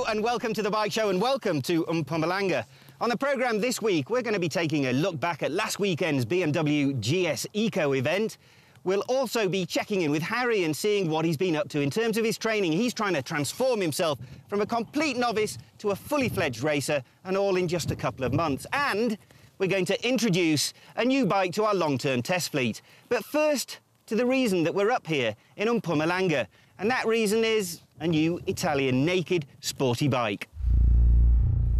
and welcome to the Bike Show and welcome to Mpumalanga. On the programme this week, we're going to be taking a look back at last weekend's BMW GS Eco event. We'll also be checking in with Harry and seeing what he's been up to in terms of his training. He's trying to transform himself from a complete novice to a fully fledged racer, and all in just a couple of months. And we're going to introduce a new bike to our long-term test fleet. But first, to the reason that we're up here in Mpumalanga. And that reason is a new Italian naked sporty bike.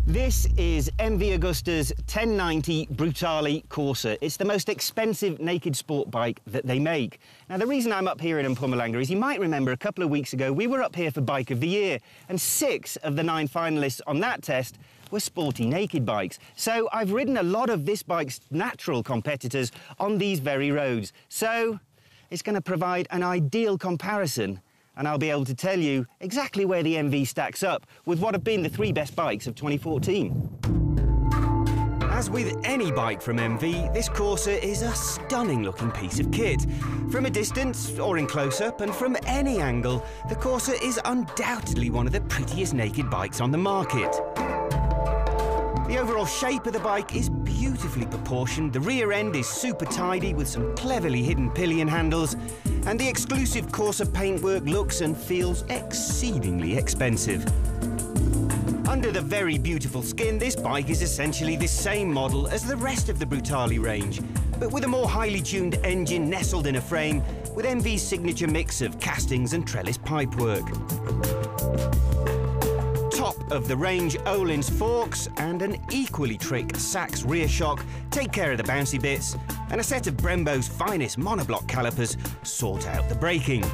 This is MV Agusta's 1090 Brutale Corsa. It's the most expensive naked sport bike that they make. Now, the reason I'm up here in Mpumalanga is you might remember a couple of weeks ago we were up here for Bike of the Year, and 6 of the 9 finalists on that test were sporty naked bikes. So I've ridden a lot of this bike's natural competitors on these very roads. So it's going to provide an ideal comparison, and I'll be able to tell you exactly where the MV stacks up with what have been the 3 best bikes of 2014. As with any bike from MV, this Corsa is a stunning looking piece of kit. From a distance or in close-up and from any angle, the Corsa is undoubtedly one of the prettiest naked bikes on the market. The overall shape of the bike is beautifully proportioned, the rear end is super tidy with some cleverly hidden pillion handles, and the exclusive Corsa paintwork looks and feels exceedingly expensive. Under the very beautiful skin, this bike is essentially the same model as the rest of the Brutale range, but with a more highly tuned engine nestled in a frame with MV's signature mix of castings and trellis pipework. Top of the range Öhlins forks and an equally trick Sachs rear shock take care of the bouncy bits, and a set of Brembo's finest monoblock calipers sort out the braking.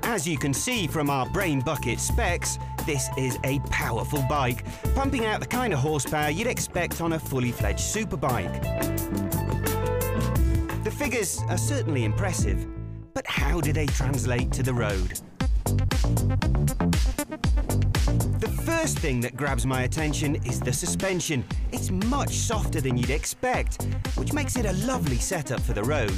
As you can see from our brain bucket specs, this is a powerful bike, pumping out the kind of horsepower you'd expect on a fully fledged superbike. The figures are certainly impressive, but how do they translate to the road? The first thing that grabs my attention is the suspension. It's much softer than you'd expect, which makes it a lovely setup for the road.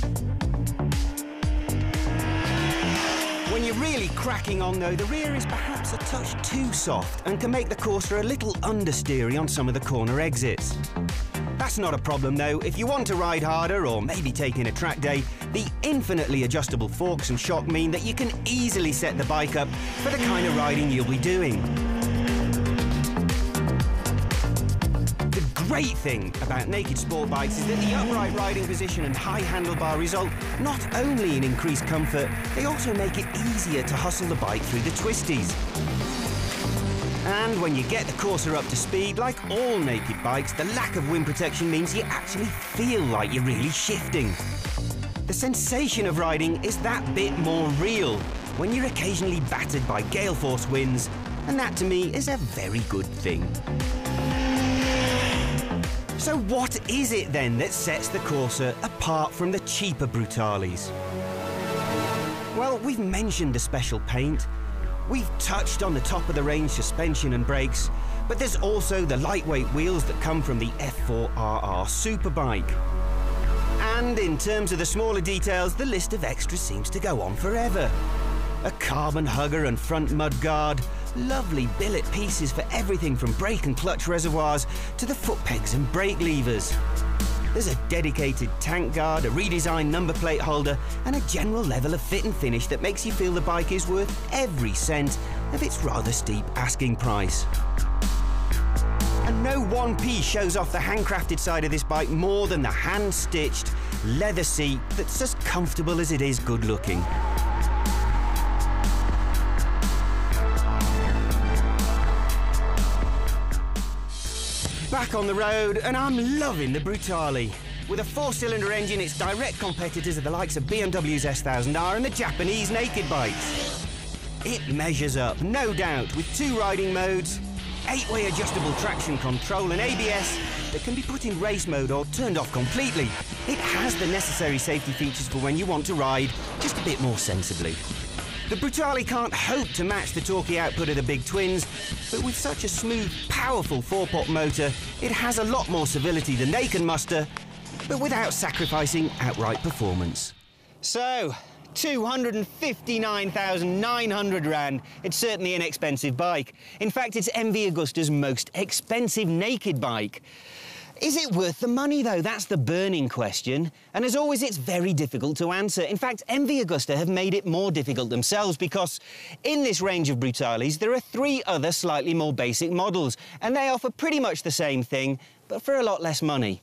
When you're really cracking on though, the rear is perhaps a touch too soft and can make the Corsa a little understeery on some of the corner exits. That's not a problem though. If you want to ride harder or maybe take in a track day, the infinitely adjustable forks and shock mean that you can easily set the bike up for the kind of riding you'll be doing. The great thing about naked sport bikes is that the upright riding position and high handlebar result not only in increased comfort, they also make it easier to hustle the bike through the twisties. And when you get the Corsa up to speed, like all naked bikes, the lack of wind protection means you actually feel like you're really shifting. The sensation of riding is that bit more real when you're occasionally battered by gale force winds, and that to me is a very good thing. So what is it then that sets the Corsa apart from the cheaper Brutales? Well, we've mentioned the special paint. We've touched on the top-of-the-range suspension and brakes, but there's also the lightweight wheels that come from the F4RR Superbike. And in terms of the smaller details, the list of extras seems to go on forever. A carbon hugger and front mudguard, lovely billet pieces for everything from brake and clutch reservoirs to the foot pegs and brake levers. There's a dedicated tank guard, a redesigned number plate holder, and a general level of fit and finish that makes you feel the bike is worth every cent of its rather steep asking price. And no one piece shows off the handcrafted side of this bike more than the hand-stitched leather seat that's as comfortable as it is good-looking. Back on the road, and I'm loving the Brutale. With a 4-cylinder engine, its direct competitors are the likes of BMW's S1000R and the Japanese naked bikes. It measures up, no doubt, with 2 riding modes, 8-way adjustable traction control and ABS that can be put in race mode or turned off completely. It has the necessary safety features for when you want to ride just a bit more sensibly. The Brutale can't hope to match the torquey output of the big twins, but with such a smooth, powerful 4-pot motor, it has a lot more civility than they can muster, but without sacrificing outright performance. So, 259,900 rand. It's certainly an expensive bike. In fact, it's MV Agusta's most expensive naked bike. Is it worth the money, though? That's the burning question. And as always, it's very difficult to answer. In fact, MV Agusta have made it more difficult themselves because in this range of Brutales, there are 3 other slightly more basic models, and they offer pretty much the same thing, but for a lot less money.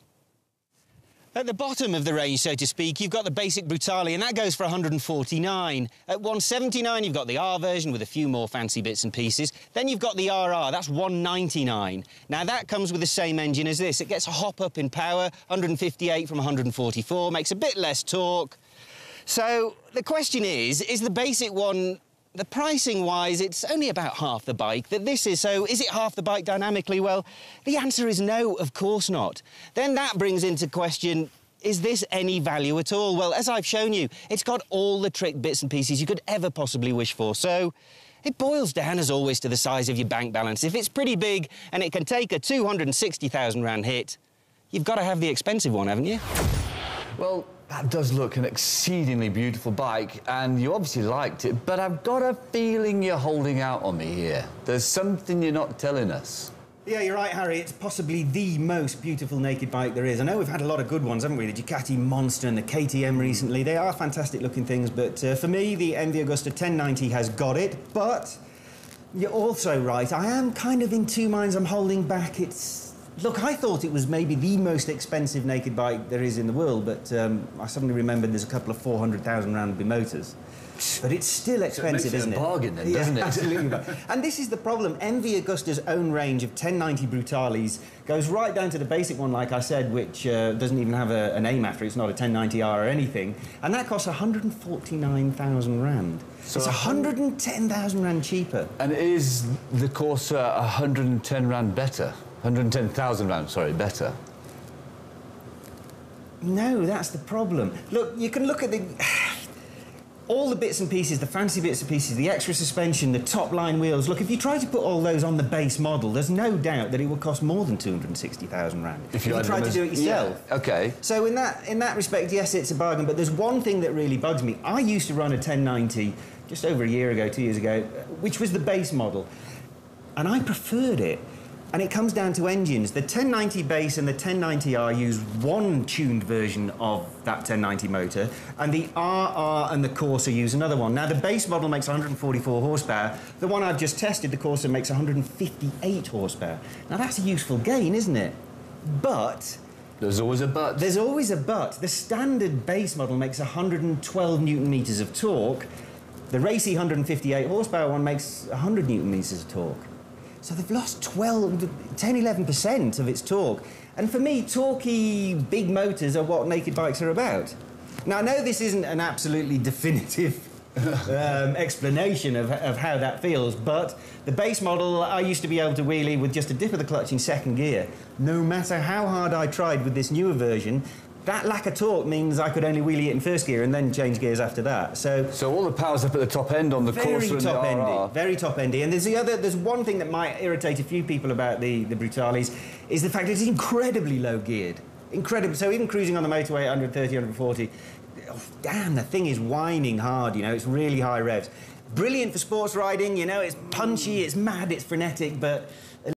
At the bottom of the range, so to speak, you've got the basic Brutale, and that goes for 149. At 179, you've got the R version with a few more fancy bits and pieces. Then you've got the RR, that's 199. Now, that comes with the same engine as this. It gets a hop up in power, 158 from 144, makes a bit less torque. So the question is the basic one, the pricing-wise, it's only about half the bike that this is. So is it half the bike dynamically? Well, the answer is no, of course not. Then that brings into question, is this any value at all? Well, as I've shown you, it's got all the trick bits and pieces you could ever possibly wish for. So it boils down, as always, to the size of your bank balance. If it's pretty big and it can take a 260,000 rand hit, you've got to have the expensive one, haven't you? Well, that does look an exceedingly beautiful bike, and you obviously liked it, but I've got a feeling you're holding out on me here. There's something you're not telling us. Yeah, you're right, Harry. It's possibly the most beautiful naked bike there is. I know we've had a lot of good ones, haven't we? The Ducati Monster and the KTM recently. They are fantastic-looking things, but for me, the MV Agusta 1090 has got it. But you're also right. I am kind of in two minds. I'm holding back. Look, I thought it was maybe the most expensive naked bike there is in the world, but I suddenly remembered there's a couple of 400,000 rand motors. But it's still expensive, isn't it? It makes it a bargain then, doesn't it? Absolutely. And this is the problem. MV Agusta's own range of 1090 Brutales goes right down to the basic one, like I said, which doesn't even have a name after it. It's not a 1090R or anything. And that costs 149,000 rand. So it's 110,000 rand cheaper. And is the Corsa 110 rand better? 110,000 rand, sorry, better? No, that's the problem. Look, you can look at all the bits and pieces, the fancy bits and pieces, the extra suspension, the top-line wheels. Look, if you try to put all those on the base model, there's no doubt that it will cost more than 260,000 rand if you try to do it yourself. Yeah, OK. So in that respect, yes, it's a bargain, but there's one thing that really bugs me. I used to run a 1090 just over a year ago, 2 years ago, which was the base model, and I preferred it. And it comes down to engines. The 1090 base and the 1090R use one tuned version of that 1090 motor, and the RR and the Corsa use another one. Now, the base model makes 144 horsepower. The one I've just tested, the Corsa, makes 158 horsepower. Now, that's a useful gain, isn't it? But there's always a but. There's always a but. The standard base model makes 112 newton-meters of torque. The racy 158 horsepower one makes 100 newton-meters of torque. So they've lost 10–11% of its torque. And for me, torquey big motors are what naked bikes are about. Now, I know this isn't an absolutely definitive explanation of how that feels, but the base model, I used to be able to wheelie with just a dip of the clutch in second gear. No matter how hard I tried with this newer version, that lack of torque means I could only wheelie it in first gear and then change gears after that. So all the power's up at the top end on the Corsa and the RR. Very top endy. And there's one thing that might irritate a few people about the Brutales, is the fact it's incredibly low geared. Incredibly. So even cruising on the motorway at 130, 140, oh, damn, the thing is whining hard, you know, it's really high revs. Brilliant for sports riding, you know, it's punchy, it's mad, it's frenetic, but